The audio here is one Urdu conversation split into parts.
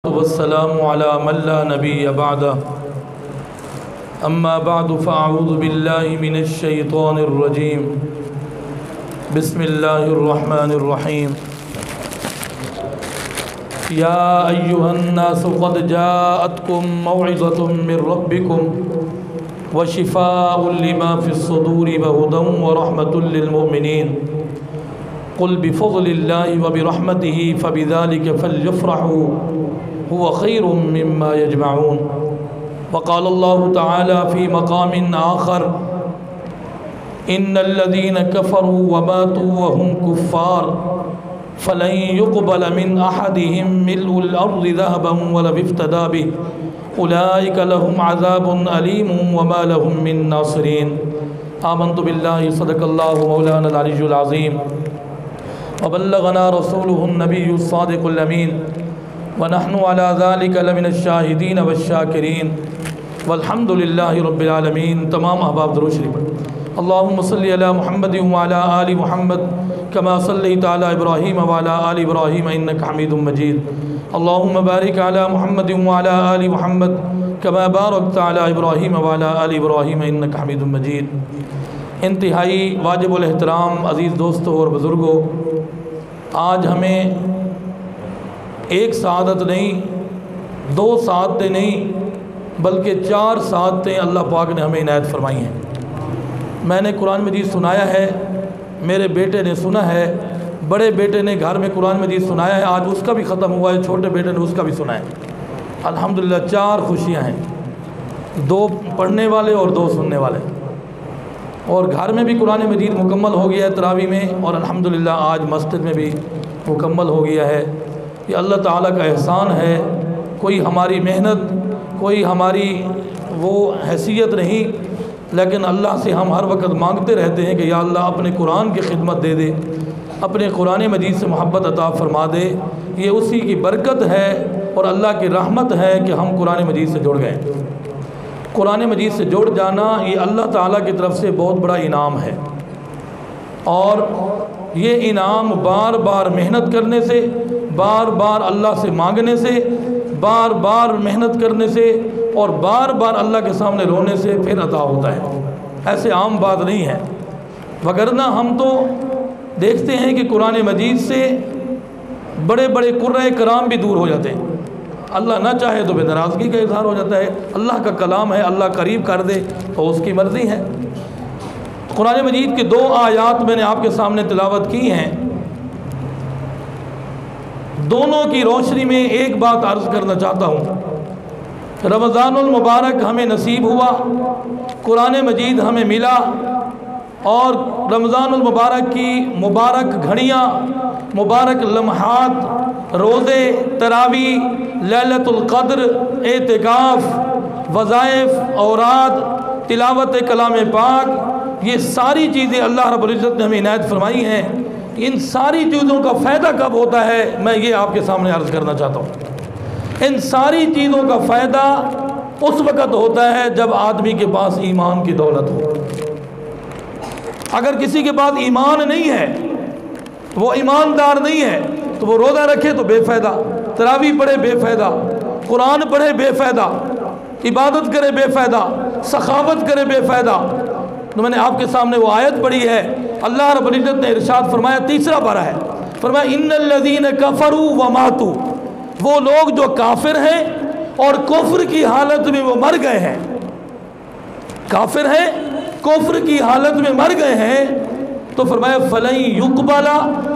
والسلام على من لا نبي بعده أما بعد فأعوذ بالله من الشيطان الرجيم بسم الله الرحمن الرحيم يا أيها الناس قد جاءتكم موعظة من ربكم وشفاء لما في الصدور وهدى ورحمة للمؤمنين قل بفضل الله وبرحمته فبذلك فليفرحوا هو خير مما يجمعون وقال الله تعالى في مقام آخر إن الذين كفروا وماتوا وهم كفار فلن يقبل من أحدهم ملء الأرض ذهبا ولو افتدى به أولئك لهم عذاب أليم وما لهم من ناصرين آمنت بالله صدق الله مولانا العلي العظيم وبلغنا رسوله النبي الصادق الأمين ونحن على ذلك لمن الشاهدين والشاكرين والحمد لله رب العالمين. تمام احباب درود شریف پڑھیں. اللهم صل على محمد وعلى آل محمد كما صليت على إبراهيم وعلى آل إبراهيم إنك حميد مجيد. اللهم بارك على محمد وعلى آل محمد كما باركت على إبراهيم وعلى آل إبراهيم إنك حميد مجيد. انتہائی واجب الاحترام عزیز دوستوں اور بزرگوں، آج ہمیں ایک سعادت نہیں، دو سعادتیں نہیں، بلکہ 4 سعادتیں اللہ پاک نے ہمیں عنایت فرمائی ہیں. میں نے قرآن مجید سنایا ہے، میرے بیٹے نے سنا ہے، بڑے بیٹے نے گھر میں قرآن مجید سنایا ہے، آج اس کا بھی ختم ہوا ہے، چھوٹے بیٹے نے اس کا بھی سنا ہے. الحمدللہ 4 خوشیاں ہیں، 2 پڑھنے والے اور 2 سننے والے. اور گھر میں بھی قرآن مجید مکمل ہو گیا ہے تراویح میں، اور الحمدللہ آج مسجد میں بھی مکمل ہو گیا ہے. یہ اللہ تعالیٰ کا احسان ہے. کوئی ہماری محنت، کوئی ہماری وہ حیثیت نہیں، لیکن اللہ سے ہم ہر وقت مانگتے رہتے ہیں کہ یا اللہ اپنے قرآن کی خدمت دے دے، اپنے قرآن مجید سے محبت عطا فرما دے. یہ اسی کی برکت ہے اور اللہ کی رحمت ہے کہ ہم قرآن مجید سے جڑ گئے. قرآن مجید سے جڑ جانا یہ اللہ تعالیٰ کی طرف سے بہت بڑا انعام ہے، اور یہ انعام بار بار محنت کرنے سے، بار بار اللہ سے مانگنے سے، بار بار محنت کرنے سے، اور بار بار اللہ کے سامنے رونے سے پھر عطا ہوتا ہے. ایسے عام بات نہیں ہے. وگرنہ ہم تو دیکھتے ہیں کہ قرآن مجید سے بڑے بڑے قرۂ کرام بھی دور ہو جاتے ہیں. اللہ نہ چاہے تو بے ناراضگی کا اظہار ہو جاتا ہے. اللہ کا کلام ہے، اللہ قریب کر دے تو اس کی مرضی ہے. قرآن مجید کے 2 آیات میں نے آپ کے سامنے تلاوت کی ہیں. دونوں کی روشنی میں ایک بات عرض کرنا چاہتا ہوں. رمضان المبارک ہمیں نصیب ہوا، قرآن مجید ہمیں ملا، اور رمضان المبارک کی مبارک گھڑیاں، مبارک لمحات، روزے، تراویح، لیلۃ القدر، اعتکاف، وظائف، اوراد، تلاوت کلام پاک، یہ ساری چیزیں اللہ رب العزت نے ہمیں عنایت فرمائی ہیں. ان ساری چیزوں کا فائدہ کب ہوتا ہے، میں یہ آپ کے سامنے عرض کرنا چاہتا ہوں. ان ساری چیزوں کا فائدہ اس وقت ہوتا ہے جب آدمی کے پاس ایمان کی دولت ہو. اگر کسی کے پاس ایمان نہیں ہے، وہ ایماندار نہیں ہے، تو وہ روزہ رکھے تو بے فائدہ، تراویح پڑھے بے فائدہ، قرآن پڑھے بے فائدہ، عبادت کرے بے فائدہ، سخاوت کرے بے فائدہ. تو میں نے آپ کے سامنے وہ آیت پڑھی ہے. اللہ رب العزت نے ارشاد فرمایا، 3 پارہ ہے، فرمایا ان الذین کفروا وماتوا، وہ لوگ جو کافر ہیں اور کفر کی حالت میں وہ مر گئے ہیں. کافر ہیں، کفر کی حالت میں مر گئے ہیں، تو فرمایا فَلَن يُقْبَلَ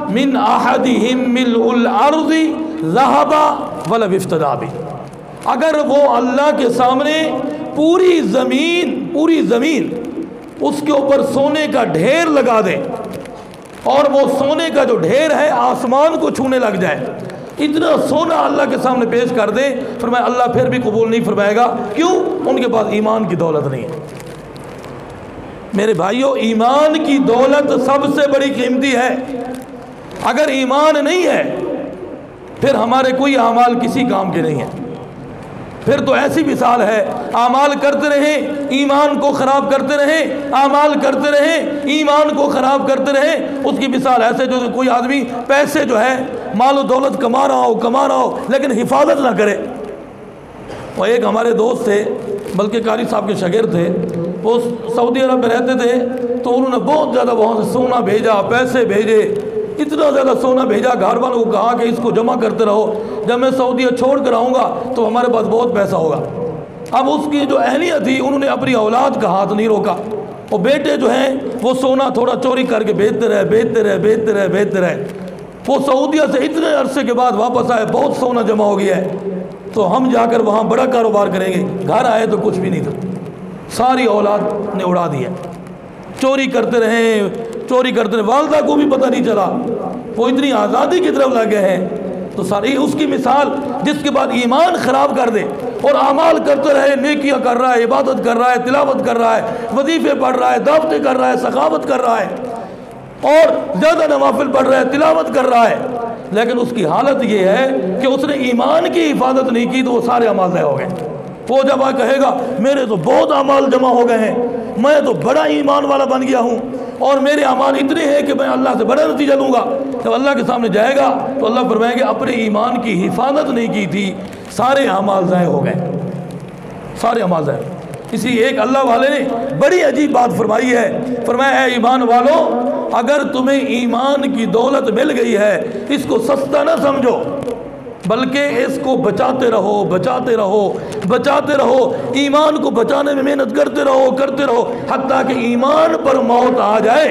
مِنْ أَحَدِهِمْ مِلْءُ الْأَرْضِ ذَهَبًا وَلَوِ افْتَدَىٰ بِهِ. اگر وہ اللہ کے سامنے پوری زمین اس کے اوپر سونے کا ڈھیر لگا دے، اور وہ سونے کا جو ڈھیر ہے آسمان کو چھونے لگ جائے، اتنا سونا اللہ کے سامنے پیش کر دے، فرمایا اللہ پھر بھی قبول نہیں فرمائے گا. کیوں؟ ان کے پاس ایمان کی دولت نہیں ہے. میرے بھائیوں، ایمان کی دولت سب سے بڑی قیمتی ہے. اگر ایمان نہیں ہے پھر ہمارے کوئی اعمال کسی کام کے نہیں ہیں. پھر تو ایسی مثال ہے، اعمال کرتے رہیں ایمان کو خراب کرتے رہیں، اعمال کرتے رہیں ایمان کو خراب کرتے رہیں۔ اس کی مثال ایسے جو کوئی آدمی پیسے جو ہے مال و دولت کما رہا ہو لیکن حفاظت نہ کرے۔ وہ ایک ہمارے دوست تھے، بلکہ قاری صاحب کے شاگرد تھے، وہ سعودی عرب میں رہتے تھے، تو انہوں نے بہت زیادہ وہاں سے سونا بھیجا، پیسے بھیجے، اتنا زیادہ سونا بھیجا، گھر والوں کو کہا کہ اس کو جمع کرتے رہو، جب میں سعودیہ چھوڑ کر آؤں گا تو ہمارے پاس بہت پیسہ ہوگا۔ اب اس کی جو اہلیت تھی، انہوں نے اپنی اولاد کا ہاتھ نہیں روکا، وہ بیٹے جو ہیں وہ سونا تھوڑا چوری کر کے بیچتے رہے۔ وہ سعودیہ سے اتنے عرصے کے بعد واپس آئے، بہت سونا جمع ہو گیا ہے، تو ہم جا کر وہاں بڑا کاروبار کریں گے۔ گھر آئے تو کچھ بھی نہیں تھا، ساری اولاد نے اڑا دیا، چوری کرتے رہے۔ والدہ کو بھی پتہ نہیں چلا، وہ اتنی آزادی کی طرف لگ گئے ہیں۔ تو ساری اس کی مثال، جس کے بعد ایمان خراب کر دے اور اعمال کرتے رہے، نیکیاں کر رہا ہے، عبادت کر رہا ہے، تلاوت کر رہا ہے، وظیفے پڑھ رہا ہے، دعوتیں کر رہا ہے، سخاوت کر رہا ہے، اور زیادہ نوافل پڑھ رہا ہے، تلاوت کر رہا ہے، لیکن اس کی حالت یہ ہے کہ اس نے ایمان کی حفاظت نہیں کی، تو وہ سارے اعمال ضائع ہو گئے۔ وہ جب آ کہے گا میرے تو بہت اعمال جمع ہو گئے ہیں، میں تو بڑا ایمان والا بن گیا ہوں، اور میرے اعمال اتنے ہیں کہ میں اللہ سے بڑا نتیجہ لوں گا، جب اللہ کے سامنے جائے گا تو اللہ فرمائیں گے اپنے ایمان کی حفاظت نہیں کی تھی، سارے اعمال ضائع ہو گئے، سارے اعمال ضائع۔ اسی ایک اللہ والے نے بڑی عجیب بات فرمائی ہے، فرمایا اے ایمان والو، اگر تمہیں ایمان کی دولت مل گئی ہے، اس کو سستا نہ سمجھو، بلکہ اس کو بچاتے رہو، ایمان کو بچانے میں محنت کرتے رہو، حتیٰ کہ ایمان پر موت آ جائے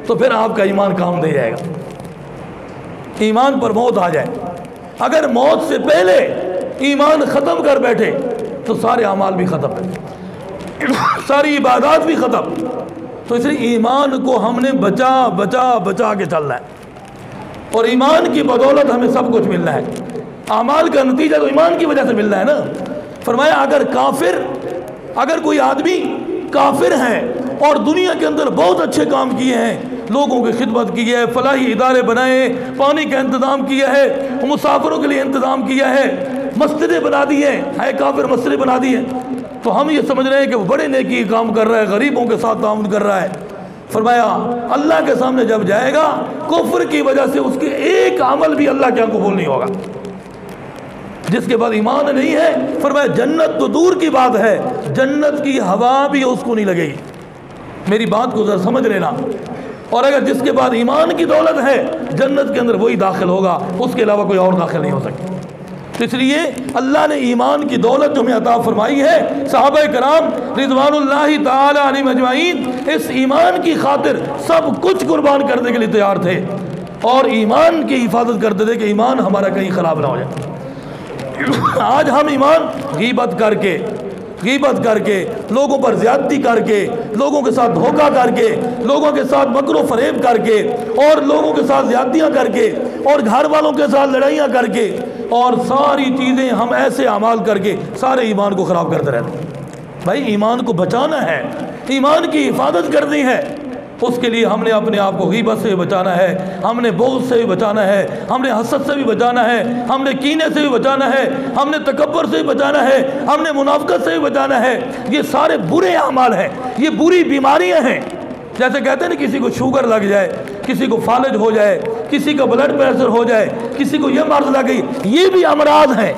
تو پھر آپ کا ایمان کام دے جائے گا۔ ایمان پر موت آ جائے، اگر موت سے پہلے ایمان ختم کر بیٹھے تو سارے اعمال بھی ختم، ساری عبادات بھی ختم۔ تو اس لیے ایمان کو ہم نے بچا کے چلنا ہے، اور ایمان کی بدولت ہمیں سب کچھ ملنا ہے۔ اعمال کا نتیجہ تو ایمان کی وجہ سے ملنا ہے نا۔ فرمایا اگر کوئی آدمی کافر ہے اور دنیا کے اندر بہت اچھے کام کیے ہیں، لوگوں کی خدمت کی ہے، فلاحی ادارے بنائے، پانی کا انتظام کیا ہے، مسافروں کے لیے انتظام کیا ہے، مسجدیں بنا دی ہیں، کافر مسجدیں بنا دی ہیں، تو ہم یہ سمجھ رہے ہیں کہ وہ بڑے نیکی کام کر رہا ہے، غریبوں کے ساتھ تعاون کر رہا ہے۔ فرمایا اللہ کے سامنے جب جائے گا، کفر کی وجہ سے اس کے ایک عمل بھی اللہ کے قبول نہیں ہوگا۔ جس کے بعد ایمان نہیں ہے، فرمایا جنت تو دور کی بات ہے، جنت کی ہوا بھی اس کو نہیں لگے گی۔ میری بات کو ذرا سمجھ لینا۔ اور اگر جس کے بعد ایمان کی دولت ہے، جنت کے اندر وہی داخل ہوگا، اس کے علاوہ کوئی اور داخل نہیں ہو سکتا۔ تو اس لیے اللہ نے ایمان کی دولت جو ہمیں عطا فرمائی ہے، صحابہ کرام رضوان اللہ تعالی علیہم اجمعین اس ایمان کی خاطر سب کچھ قربان کرنے کے لیے تیار تھے، اور ایمان کی حفاظت کرتے تھے کہ ایمان ہمارا کہیں خراب نہ ہو جائے۔ آج ہم ایمان غیبت کر کے لوگوں پر زیادتی کر کے، لوگوں کے ساتھ دھوکہ کر کے، لوگوں کے ساتھ مکر و فریب کر کے، اور لوگوں کے ساتھ زیادتیاں کر کے، اور گھر والوں کے ساتھ لڑائیاں کر کے، اور ساری چیزیں ہم ایسے اعمال کر کے سارے ایمان کو خراب کرتے رہتے ہیں۔ بھائی ایمان کو بچانا ہے، ایمان کی حفاظت کرنی ہے، اس کے لیے ہم نے اپنے آپ کو غیبت سے بھی بچانا ہے، ہم نے بغض سے بھی بچانا ہے، ہم نے حسد سے بھی بچانا ہے، ہم نے کینے سے بھی بچانا ہے، ہم نے تکبر سے بھی بچانا ہے، ہم نے منافقت سے بھی بچانا ہے۔ یہ سارے برے اعمال ہیں، یہ بری بیماریاں ہیں۔ جیسے کہتے ہیں نا، کسی کو شوگر لگ جائے، کسی کو فالج ہو جائے، کسی کا بلڈ پریشر ہو جائے، کسی کو یہ مرض لگ گئی، یہ بھی امراض ہیں۔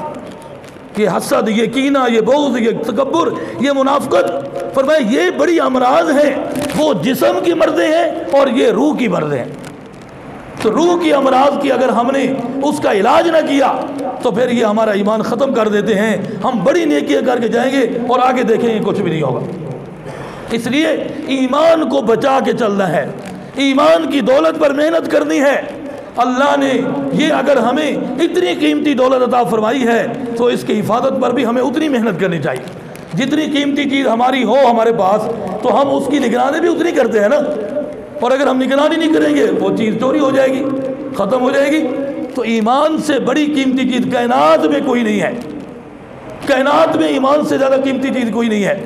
یہ حسد، یہ کینہ، یہ بغض، یہ تکبر، یہ منافقت، فرمایا یہ بڑی امراض ہیں، وہ جسم کی مرضیں ہیں اور یہ روح کی مرضیں ہیں۔ تو روح کی امراض کی اگر ہم نے اس کا علاج نہ کیا تو پھر یہ ہمارا ایمان ختم کر دیتے ہیں، ہم بڑی نیکیاں کر کے جائیں گے اور آگے دیکھیں گے کچھ بھی نہیں ہوگا۔ اس لیے ایمان کو بچا کے چلنا ہے، ایمان کی دولت پر محنت کرنی ہے۔ اللہ نے یہ اگر ہمیں اتنی قیمتی دولت عطا فرمائی ہے تو اس کی حفاظت پر بھی ہمیں اتنی محنت کرنی چاہیے۔ جتنی قیمتی چیز ہماری ہو ہمارے پاس تو ہم اس کی نگرانی بھی اتنی کرتے ہیں نا، اور اگر ہم نگرانی نہیں کریں گے وہ چیز چوری ہو جائے گی، ختم ہو جائے گی۔ تو ایمان سے بڑی قیمتی چیز کائنات میں کوئی نہیں ہے، کائنات میں ایمان سے زیادہ قیمتی چیز کوئی نہیں ہے۔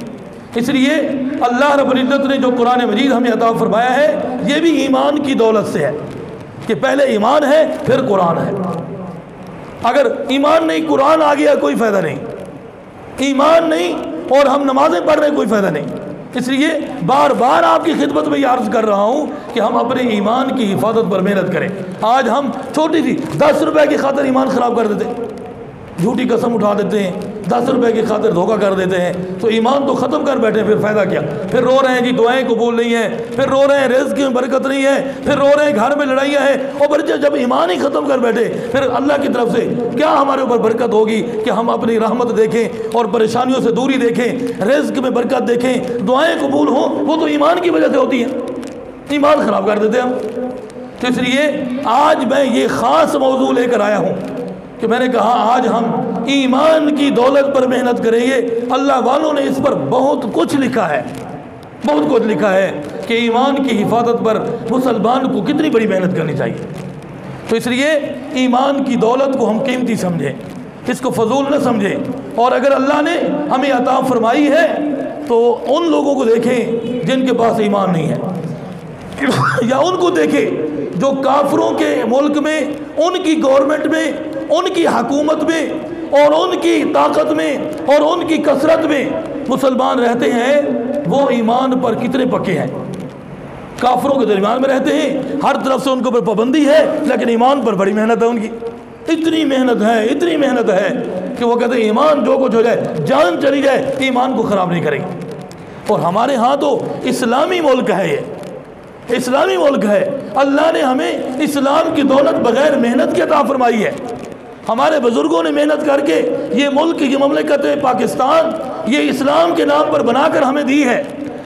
اس لیے اللہ رب العزت نے جو قرآن مجید ہمیں عطا فرمایا ہے، یہ بھی ایمان کی دولت سے ہے کہ پہلے ایمان ہے پھر قرآن ہے۔ اگر ایمان نہیں، قرآن آ گیا، کوئی فائدہ نہیں۔ ایمان نہیں اور ہم نمازیں پڑھ رہے ہیں، کوئی فائدہ نہیں۔ اس لیے بار بار آپ کی خدمت میں یہ عرض کر رہا ہوں کہ ہم اپنے ایمان کی حفاظت پر محنت کریں۔ آج ہم چھوٹی سی 10 روپے کی خاطر ایمان خراب کر دیتے ہیں، جھوٹی قسم اٹھا دیتے ہیں، 10 روپے کی خاطر دھوکہ کر دیتے ہیں، تو ایمان تو ختم کر بیٹھے، پھر فائدہ کیا؟ پھر رو رہے ہیں جی دعائیں قبول نہیں ہیں، پھر رو رہے ہیں رزق میں برکت نہیں ہے، پھر رو رہے ہیں گھر میں لڑائیاں ہیں، اور بچے جب ایمان ہی ختم کر بیٹھے پھر اللہ کی طرف سے کیا ہمارے اوپر برکت ہوگی کہ ہم اپنی رحمت دیکھیں اور پریشانیوں سے دوری دیکھیں، رزق میں برکت دیکھیں، دعائیں قبول ہوں؟ وہ تو ایمان کی وجہ سے ہوتی ہیں، ایمان خراب کر دیتے ہم۔ تو اس لیے آج میں یہ خاص موضوع لے کر آیا ہوں کہ میں نے کہا آج ہم ایمان کی دولت پر محنت کریں گے۔ اللہ والوں نے اس پر بہت کچھ لکھا ہے، بہت کچھ لکھا ہے کہ ایمان کی حفاظت پر مسلمان کو کتنی بڑی محنت کرنی چاہیے۔ تو اس لیے ایمان کی دولت کو ہم قیمتی سمجھیں، اس کو فضول نہ سمجھیں، اور اگر اللہ نے ہمیں عطا فرمائی ہے تو ان لوگوں کو دیکھیں جن کے پاس ایمان نہیں ہے، یا ان کو دیکھیں جو کافروں کے ملک میں، ان کی گورنمنٹ میں، ان کی حکومت میں اور ان کی طاقت میں اور ان کی کثرت میں مسلمان رہتے ہیں، وہ ایمان پر کتنے پکے ہیں۔ کافروں کے درمیان میں رہتے ہیں، ہر طرف سے ان کے اوپر پابندی ہے، لیکن ایمان پر بڑی محنت ہے ان کی، اتنی محنت ہے، اتنی محنت ہے کہ وہ کہتے ہیں ایمان جو کچھ ہو جائے، جان چلی جائے، ایمان کو خراب نہیں کریں گے۔ اور ہمارے ہاں تو اسلامی ملک ہے، یہ اسلامی ملک ہے، اللہ نے ہمیں اسلام کی دولت بغیر محنت کی عطا فرمائی ہے۔ ہمارے بزرگوں نے محنت کر کے یہ ملک، یہ مملکت پاکستان، یہ اسلام کے نام پر بنا کر ہمیں دی ہے،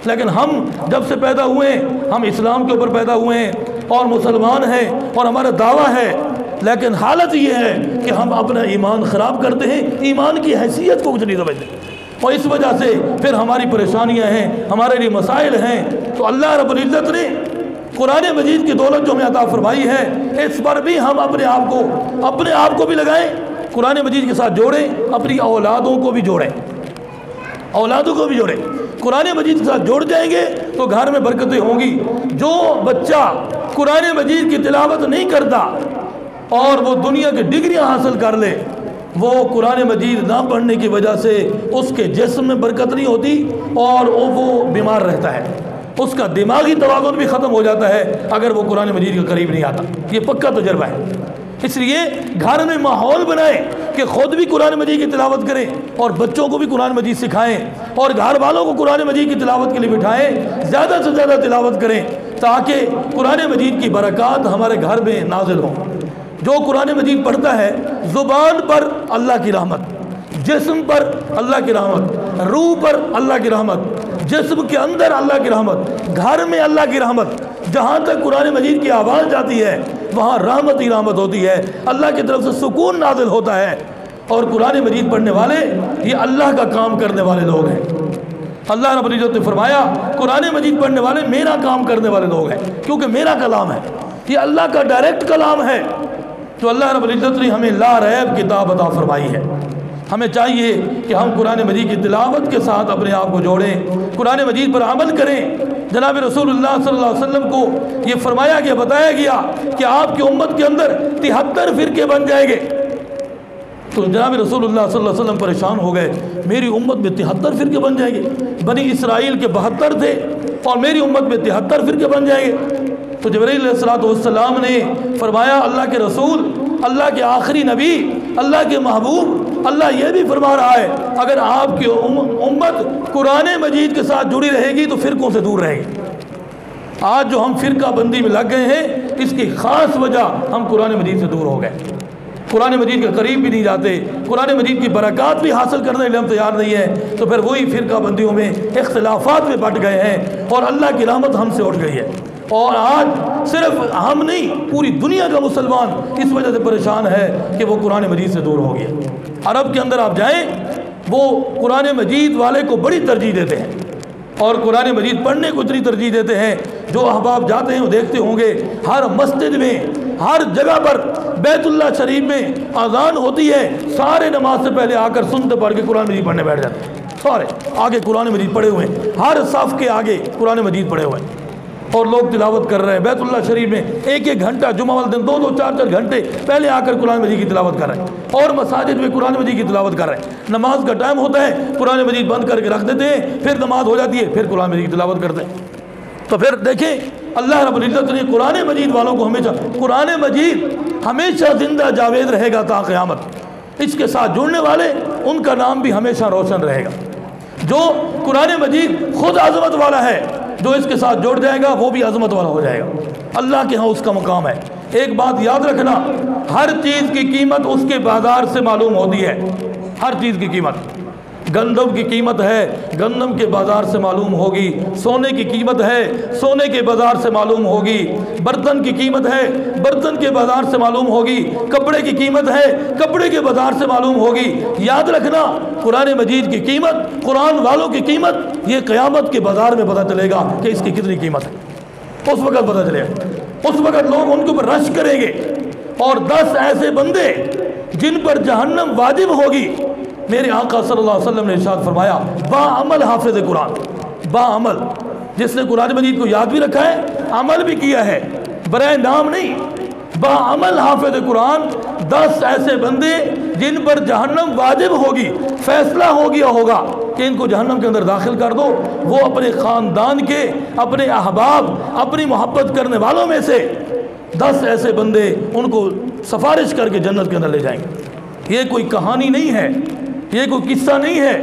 لیکن ہم جب سے پیدا ہوئے ہیں ہم اسلام کے اوپر پیدا ہوئے ہیں اور مسلمان ہیں اور ہمارا دعویٰ ہے، لیکن حالت یہ ہے کہ ہم اپنا ایمان خراب کرتے ہیں، ایمان کی حیثیت کو کچھ نہیں سمجھتے، اور اس وجہ سے پھر ہماری پریشانیاں ہیں، ہمارے لیے مسائل ہیں۔ تو اللہ رب العزت نے قرآن مجید کی دولت جو ہمیں عطا فرمائی ہے، اس پر بھی ہم اپنے آپ کو بھی لگائیں، قرآن مجید کے ساتھ جوڑیں، اپنی اولادوں کو بھی جوڑیں، اولادوں کو بھی جوڑیں۔ قرآن مجید کے ساتھ جوڑ جائیں گے تو گھر میں برکتیں ہوں گی۔ جو بچہ قرآن مجید کی تلاوت نہیں کرتا اور وہ دنیا کی ڈگریاں حاصل کر لے، وہ قرآن مجید نہ پڑھنے کی وجہ سے اس کے جسم میں برکت نہیں ہوتی اور وہ بیمار رہتا ہے، اس کا دماغی توازن بھی ختم ہو جاتا ہے اگر وہ قرآن مجید کے قریب نہیں آتا۔ یہ پکا تجربہ ہے۔ اس لیے گھر میں ماحول بنائیں کہ خود بھی قرآن مجید کی تلاوت کریں اور بچوں کو بھی قرآن مجید سکھائیں، اور گھر والوں کو قرآن مجید کی تلاوت کے لیے بٹھائیں، زیادہ سے زیادہ تلاوت کریں تاکہ قرآن مجید کی برکات ہمارے گھر میں نازل ہوں۔ جو قرآن مجید پڑھتا ہے، زبان پر اللہ کی رحمت، جسم پر اللہ کی رحمت، روح پر اللہ کی رحمت، جسم کے اندر اللہ کی رحمت، گھر میں اللہ کی رحمت، جہاں تک قرآن مجید کی آواز جاتی ہے وہاں رحمت ہی رحمت ہوتی ہے، اللہ کی طرف سے سکون نازل ہوتا ہے۔ اور قرآن مجید پڑھنے والے یہ اللہ کا کام کرنے والے لوگ ہیں۔ اللہ رب العزت نے فرمایا قرآن مجید پڑھنے والے میرا کام کرنے والے لوگ ہیں، کیونکہ میرا کلام ہے، یہ اللہ کا ڈائریکٹ کلام ہے۔ تو اللہ رب العزت نے ہمیں لا ریب کتاب عطا فرمائی ہے۔ ہمیں چاہیے کہ ہم قرآن مجید کی تلاوت کے ساتھ اپنے آپ کو جوڑیں، قرآن مجید پر عمل کریں۔ جناب رسول اللہ صلی اللہ علیہ وسلم کو یہ فرمایا گیا، بتایا گیا کہ آپ کی امت کے اندر 73 فرقے بن جائیں گے۔ تو جناب رسول اللہ صلی اللہ علیہ وسلم پریشان ہو گئے، میری امت میں 73 فرقے بن جائیں گے؟ بنی اسرائیل کے 72 تھے اور میری امت میں 73 فرقے بن جائیں گے؟ تو جبرائیل علیہ السلام نے فرمایا اللہ کے رسول، اللہ کے آخری نبی، اللہ کے محبوب، اللہ یہ بھی فرما رہا ہے اگر آپ کی امت قرآن مجید کے ساتھ جڑی رہے گی تو فرقوں سے دور رہے گی۔ آج جو ہم فرقہ بندی میں لگ گئے ہیں، اس کی خاص وجہ ہم قرآن مجید سے دور ہو گئے، قرآن مجید کے قریب بھی نہیں جاتے، قرآن مجید کی برکات بھی حاصل کرنے کے لیے ہم تیار نہیں ہیں، تو پھر وہی فرقہ بندیوں میں، اختلافات میں بٹ گئے ہیں اور اللہ کی رحمت ہم سے اٹھ گئی ہے۔ اور آج صرف ہم نہیں، پوری دنیا کا مسلمان اس وجہ سے پریشان ہے کہ وہ قرآن مجید سے دور ہو گیا۔ عرب کے اندر آپ جائیں، وہ قرآن مجید والے کو بڑی ترجیح دیتے ہیں اور قرآن مجید پڑھنے کو اتنی ترجیح دیتے ہیں، جو احباب جاتے ہیں وہ دیکھتے ہوں گے ہر مسجد میں، ہر جگہ پر، بیت اللہ شریف میں اذان ہوتی ہے، سارے نماز سے پہلے آ کر سنت پڑھ کے قرآن مجید پڑھنے بیٹھ جاتے ہیں، سارے آگے قرآن مجید پڑھے ہوئے ہیں، ہر صف کے آگے قرآن مجید پڑھے ہوئے ہیں۔ اور لوگ تلاوت کر رہے ہیں بیت اللہ شریف میں ایک ایک گھنٹہ، جمعہ والے دن 2 4 گھنٹے پہلے آ کر قرآن مجید کی تلاوت کر رہے ہیں، اور مساجد میں قرآن مجید کی تلاوت کر رہے ہیں۔ نماز کا ٹائم ہوتا ہے، قرآن مجید بند کر کے رکھ دیتے ہیں، پھر نماز ہو جاتی ہے، پھر قرآن مجید کی تلاوت کرتے ہیں۔ تو پھر دیکھیں اللہ رب العزت نے قرآن مجید والوں کو ہمیشہ، قرآن مجید ہمیشہ زندہ جاوید رہے گا تا قیامت۔ اس کے ساتھ جڑنے والے ان کا نام بھی ہمیشہ روشن رہے گا۔ جو قرآن مجید خود عظمت والا ہے، جو اس کے ساتھ جڑ جائے گا وہ بھی عظمت والا ہو جائے گا، اللہ کے ہاں اس کا مقام ہے۔ ایک بات یاد رکھنا، ہر چیز کی قیمت اس کے بازار سے معلوم ہوتی ہے۔ ہر چیز کی قیمت، گندم کی قیمت ہے گندم کے بازار سے معلوم ہوگی، سونے کی قیمت ہے سونے کے بازار سے معلوم ہوگی، برتن کی قیمت ہے برتن کے بازار سے معلوم ہوگی، کپڑے کی قیمت ہے کپڑے کے بازار سے معلوم ہوگی۔ یاد رکھنا، قرآن مجید کی قیمت، قرآن والوں کی قیمت، یہ قیامت کے بازار میں پتہ چلے گا کہ اس کی کتنی قیمت ہے، اس وقت پتہ چلے گا۔ اس وقت لوگ ان کے اوپر رش کریں گے، اور 10 ایسے بندے جن پر جہنم واجب ہوگی، میرے آقا صلی اللہ علیہ وسلم نے ارشاد فرمایا، با عمل حافظ قرآن، با عمل، جس نے قرآن مجید کو یاد بھی رکھا ہے، عمل بھی کیا ہے، برائے نام نہیں، با عمل حافظ قرآن، 10 ایسے بندے جن پر جہنم واجب ہوگی، فیصلہ ہو گیا ہوگا کہ ان کو جہنم کے اندر داخل کر دو، وہ اپنے خاندان کے، اپنے احباب، اپنی محبت کرنے والوں میں سے 10 ایسے بندے ان کو سفارش کر کے جنت کے اندر لے جائیں گے۔ یہ کوئی کہانی نہیں ہے، یہ کوئی قصہ نہیں ہے،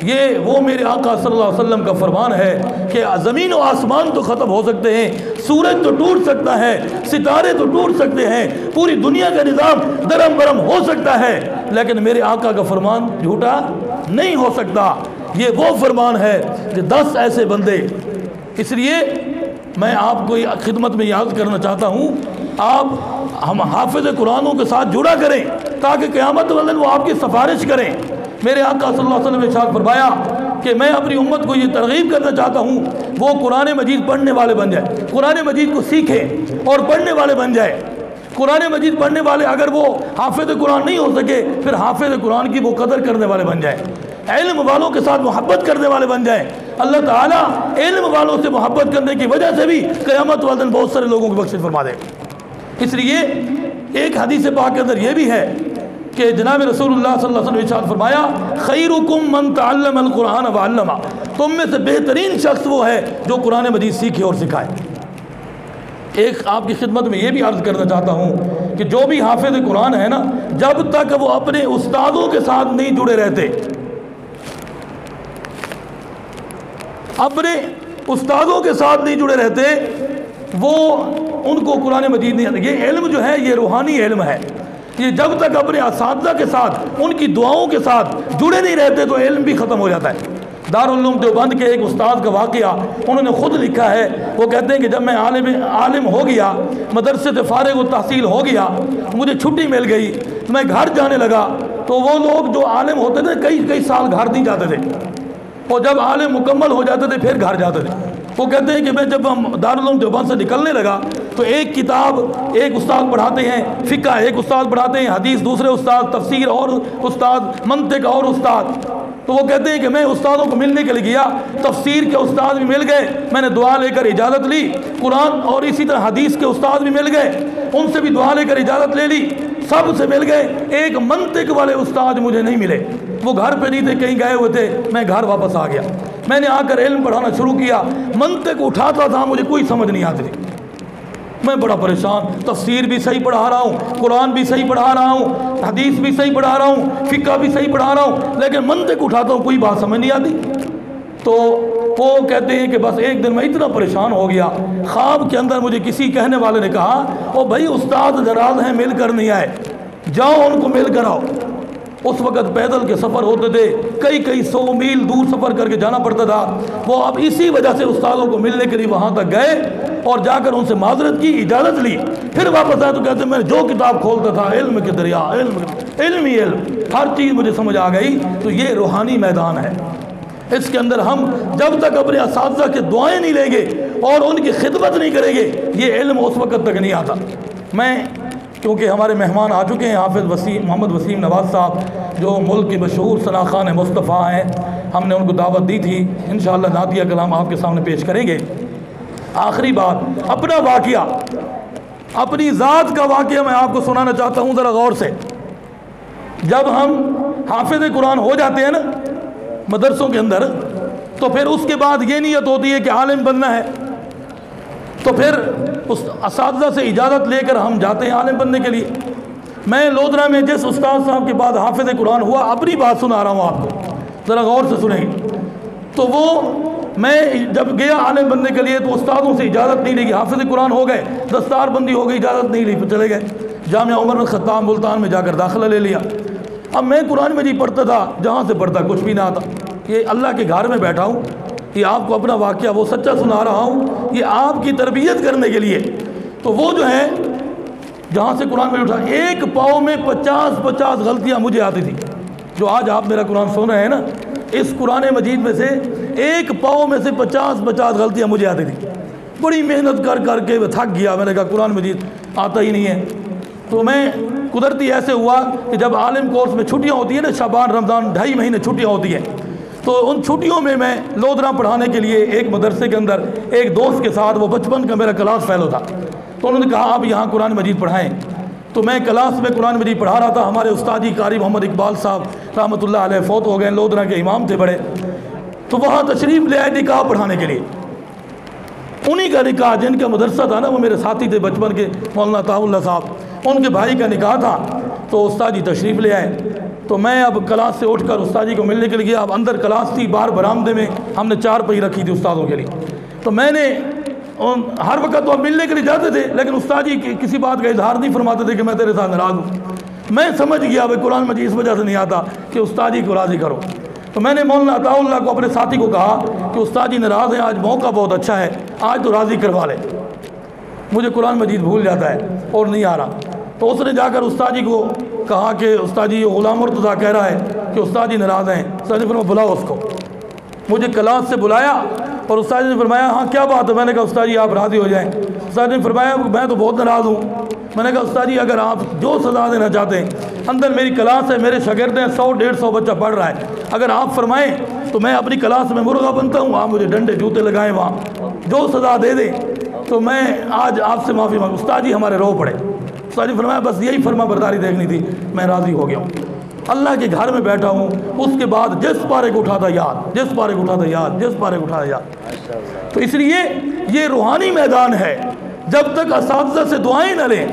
یہ وہ میرے آقا صلی اللہ علیہ وسلم کا فرمان ہے کہ زمین و آسمان تو ختم ہو سکتے ہیں، سورج تو ٹوٹ سکتا ہے، ستارے تو ٹوٹ سکتے ہیں، پوری دنیا کا نظام درم برم ہو سکتا ہے، لیکن میرے آقا کا فرمان جھوٹا نہیں ہو سکتا۔ یہ وہ فرمان ہے کہ 10 ایسے بندے، اس لیے میں آپ کو خدمت میں یاد کرنا چاہتا ہوں، آپ ہم حافظ قرآنوں کے ساتھ جڑا کریں تاکہ قیامت والے دن وہ آپ کی سفارش کریں۔ میرے آقا صلی اللہ علیہ وسلم نے ارشاد فرمایا کہ میں اپنی امت کو یہ ترغیب کرنا چاہتا ہوں، وہ قرآن مجید پڑھنے والے بن جائے، قرآن مجید کو سیکھیں اور پڑھنے والے بن جائے۔ قرآن مجید پڑھنے والے اگر وہ حافظ قرآن نہیں ہو سکے، پھر حافظ قرآن کی وہ قدر کرنے والے بن جائیں، علم والوں کے ساتھ محبت کرنے والے بن جائیں۔ اللہ تعالیٰ علم والوں سے محبت کرنے کی وجہ سے بھی قیامت والے دن بہت سارے لوگوں کی بخشش فرما دے۔ اس لیے ایک حدیث پاک کے اندر یہ بھی ہے کہ جناب رسول اللہ صلی اللہ علیہ وسلم نے ارشاد فرمایا، خیرکم من تعلم القرآن وعلمہ، تم میں سے بہترین شخص وہ ہے جو قرآن مجید سیکھے اور سکھائے۔ ایک آپ کی خدمت میں یہ بھی عرض کرنا چاہتا ہوں کہ جو بھی حافظ قرآن ہے نا، جب تک وہ اپنے استادوں کے ساتھ نہیں جڑے رہتے، اپنے استادوں کے ساتھ نہیں جڑے رہتے، وہ ان کو قرآن مجید نہیں آتا۔ یہ علم جو ہے یہ روحانی علم ہے، یہ جب تک اپنے اساتذہ کے ساتھ، ان کی دعاؤں کے ساتھ جڑے نہیں رہتے تو علم بھی ختم ہو جاتا ہے۔ دارالعلوم دیوبند کے ایک استاد کا واقعہ انہوں نے خود لکھا ہے، وہ کہتے ہیں کہ جب میں عالم ہو گیا، مدرسے سے فارغ التحصیل ہو گیا، مجھے چھٹی مل گئی، میں گھر جانے لگا، تو وہ لوگ جو عالم ہوتے تھے کئی سال گھر نہیں جاتے تھے، اور جب عالم مکمل ہو جاتے تھے پھر گھر جاتے تھے۔ وہ کہتے ہیں کہ میں جب ہم دارالعلوم دیوبند سے نکلنے لگا تو ایک کتاب ایک استاد پڑھاتے ہیں، فقہ ایک استاد پڑھاتے ہیں، حدیث دوسرے استاد، تفسیر اور استاد، منطق اور استاد۔ تو وہ کہتے ہیں کہ میں استادوں کو ملنے کے لیے گیا، تفسیر کے استاد بھی مل گئے، میں نے دعا لے کر اجازت لی، قرآن اور اسی طرح حدیث کے استاد بھی مل گئے، ان سے بھی دعا لے کر اجازت لے لی، سب سے مل گئے، ایک منطق والے استاد مجھے نہیں ملے، وہ گھر پہ نہیں تھے، کہیں گئے ہوئے تھے، میں گھر واپس آ گیا۔ میں نے آ کر علم پڑھانا شروع کیا، منطق اٹھاتا تھا مجھے کوئی سمجھ نہیں آتی تھی، میں بڑا پریشان، تفسیر بھی صحیح پڑھا رہا ہوں، قرآن بھی صحیح پڑھا رہا ہوں، حدیث بھی صحیح پڑھا رہا ہوں، فقہ بھی صحیح پڑھا رہا ہوں، لیکن منطق اٹھاتا ہوں کوئی بات سمجھ نہیں آتی۔ تو وہ کہتے ہیں کہ بس ایک دن میں اتنا پریشان ہو گیا، خواب کے اندر مجھے کسی کہنے والے نے کہا، او بھائی استاد ناراض ہیں مل کر نہیں آئے، جاؤ ان کو مل کر آؤ۔ اس وقت پیدل کے سفر ہوتے تھے، کئی 100 میل دور سفر کر کے جانا پڑتا تھا، وہ اب اسی وجہ سے استادوں کو ملنے کے لیے وہاں تک گئے اور جا کر ان سے معذرت کی، اجازت لی، پھر واپس آئے تو کہتے ہیں میں جو کتاب کھولتا تھا علم کے دریا، علم ہی علم، ہر چیز مجھے سمجھ آ گئی۔ تو یہ روحانی میدان ہے، اس کے اندر ہم جب تک اپنے اساتذہ کے دعائیں نہیں لیں گے اور ان کی خدمت نہیں کریں گے، یہ علم اس وقت تک نہیں آتا۔ میں کیونکہ ہمارے مہمان آ چکے ہیں، حافظ محمد وسیم نواز صاحب جو ملک کے مشہور ثناخوان مصطفیٰ ہیں، ہم نے ان کو دعوت دی تھی، انشاءاللہ نعتیہ کلام آپ کے سامنے پیش کریں گے۔ آخری بات، اپنا واقعہ، اپنی ذات کا واقعہ میں آپ کو سنانا چاہتا ہوں ذرا غور سے۔ جب ہم حافظ قرآن ہو جاتے ہیں نا مدرسوں کے اندر، تو پھر اس کے بعد یہ نیت ہوتی ہے کہ عالم بننا ہے، تو پھر اس اساتذہ سے اجازت لے کر ہم جاتے ہیں عالم بننے کے لیے۔ میں لودھرا میں جس استاد صاحب کے بعد حافظ قرآن ہوا، اپنی بات سنا رہا ہوں آپ کو، ذرا غور سے سنیں گے۔ تو وہ میں جب گیا عالم بننے کے لیے تو استادوں سے اجازت نہیں لی، حافظ قرآن ہو گئے، دستار بندی ہو گئی، اجازت نہیں لی، پھر چلے گئے جامعہ عمر بن خطاب ملتان میں جا کر داخلہ لے لیا۔ اب میں قرآن مجید پڑھتا تھا، جہاں سے پڑھتا کچھ بھی نہ آتا۔ یہ اللہ کے گھر میں بیٹھا ہوں، یہ آپ کو اپنا واقعہ وہ سچا سنا رہا ہوں، یہ آپ کی تربیت کرنے کے لیے۔ تو وہ جو ہے جہاں سے قرآن میں اٹھا، ایک پاؤں میں 50 غلطیاں مجھے آتی تھی۔ جو آج آپ میرا قرآن سن رہے ہیں نا، اس قرآن مجید میں سے ایک پاؤں میں سے 50 غلطیاں مجھے آتی تھی۔ بڑی محنت کر کر کے میں تھک گیا، میں نے کہا قرآن مجید آتا ہی نہیں ہے۔ تو میں قدرتی ایسے ہوا کہ جب عالم کورس میں چھٹیاں ہوتی ہیں نا، شعبان رمضان 2.5 مہینے چھٹیاں ہوتی ہیں، تو ان چھٹیوں میں لودھرا پڑھانے کے لیے ایک مدرسے کے اندر ایک دوست کے ساتھ، وہ بچپن کا میرا کلاس فیلو تھا، تو انہوں نے کہا آپ یہاں قرآن مجید پڑھائیں۔ تو میں کلاس میں قرآن مجید پڑھا رہا تھا۔ ہمارے استاد جی قاری محمد اقبال صاحب رحمۃ اللہ علیہ فوت ہو گئے، لودھرا کے امام تھے بڑے، تو وہاں تشریف لے آئے نکاح پڑھانے کے لیے۔ انہی کا نکاح، جن کا مدرسہ تھا نا، وہ میرے ساتھی تھے بچپن کے، مولانا طاء اللہ صاحب، ان کے بھائی کا نکاح تھا۔ تو استاد جی تشریف لے آئے، تو میں اب کلاس سے اٹھ کر استاد جی کو ملنے کے لیے گیا۔ اب اندر کلاس تھی، باہر برآمدے میں ہم نے 4 پہی رکھی تھی استادوں کے لیے۔ تو میں نے ہر وقت تو ہم ملنے کے لیے جاتے تھے، لیکن استاد جی کسی بات کا اظہار نہیں فرماتے تھے کہ میں تیرے ساتھ ناراض ہوں۔ میں سمجھ گیا بھائی قرآن مجید اس وجہ سے نہیں آتا کہ استاد جی کو راضی کرو۔ تو میں نے مولانا طاء اللہ کو، اپنے ساتھی کو کہا کہ استاد جی ناراض ہیں، آج موقع بہت اچھا ہے، آج تو راضی کروا لے۔ مجھے قرآن مجید بھول جاتا ہے اور نہیں آ رہا۔ تو اس نے جا کر استاد جی کو کہا کہ استاد جی غلام مرتضیٰ کہہ رہا ہے کہ استاد جی ناراض ہیں۔ استاد جی فرمایا بلاؤ اس کو۔ مجھے کلاس سے بلایا اور استاد جی نے فرمایا ہاں کیا بات ہے؟ میں نے کہا استاد جی آپ راضی ہو جائیں۔ استاد جی نے فرمایا میں تو بہت ناراض ہوں۔ میں نے کہا استاد جی اگر آپ جو سزا دینا چاہتے ہیں، اندر میری کلاس ہے، میرے شاگرد ہیں، 100-150 بچہ پڑھ رہا ہے، اگر آپ فرمائیں تو میں اپنی کلاس میں مرغا بنتا ہوں، آپ مجھے ڈنڈے جوتے لگائیں، وہاں جو سزا دے دیں، تو میں آج آپ سے معافی مانگوں۔ استاد جی ہمارے رو پڑے۔ استاد جی فرمایا بس یہی فرما برداری دیکھنی تھی، میں راضی ہو گیا ہوں۔ اللہ کے گھر میں بیٹھا ہوں، اس کے بعد جس پارے کو اٹھاتا یاد، جس پارے کو اٹھاتا یاد، جس پارے کو اٹھاتا یاد۔ تو اس لیے یہ روحانی میدان ہے۔ جب تک اساتذہ سے دعائیں نہ لیں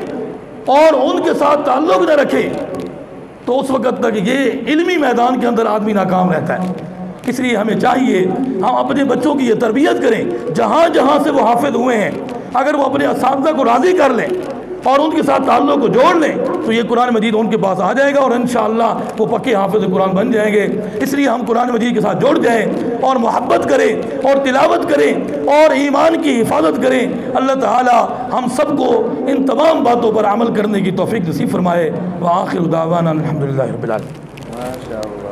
اور ان کے ساتھ تعلق نہ رکھیں، تو اس وقت تک یہ علمی میدان کے اندر آدمی ناکام رہتا ہے۔ اس لیے ہمیں چاہیے ہم اپنے بچوں کی یہ تربیت کریں، جہاں جہاں سے وہ حافظ ہوئے ہیں، اگر وہ اپنے اساتذہ کو راضی کر لیں اور ان کے ساتھ تعلق کو جوڑ لیں، تو یہ قرآن مجید ان کے پاس آ جائے گا اور انشاءاللہ وہ پکے حافظ قرآن بن جائیں گے۔ اس لیے ہم قرآن مجید کے ساتھ جڑ جائیں اور محبت کریں اور تلاوت کریں اور ایمان کی حفاظت کریں۔ اللہ تعالی ہم سب کو ان تمام باتوں پر عمل کرنے کی توفیق نصیب فرمائے۔ وآخر دعوانا الحمدللہ رب العالمین۔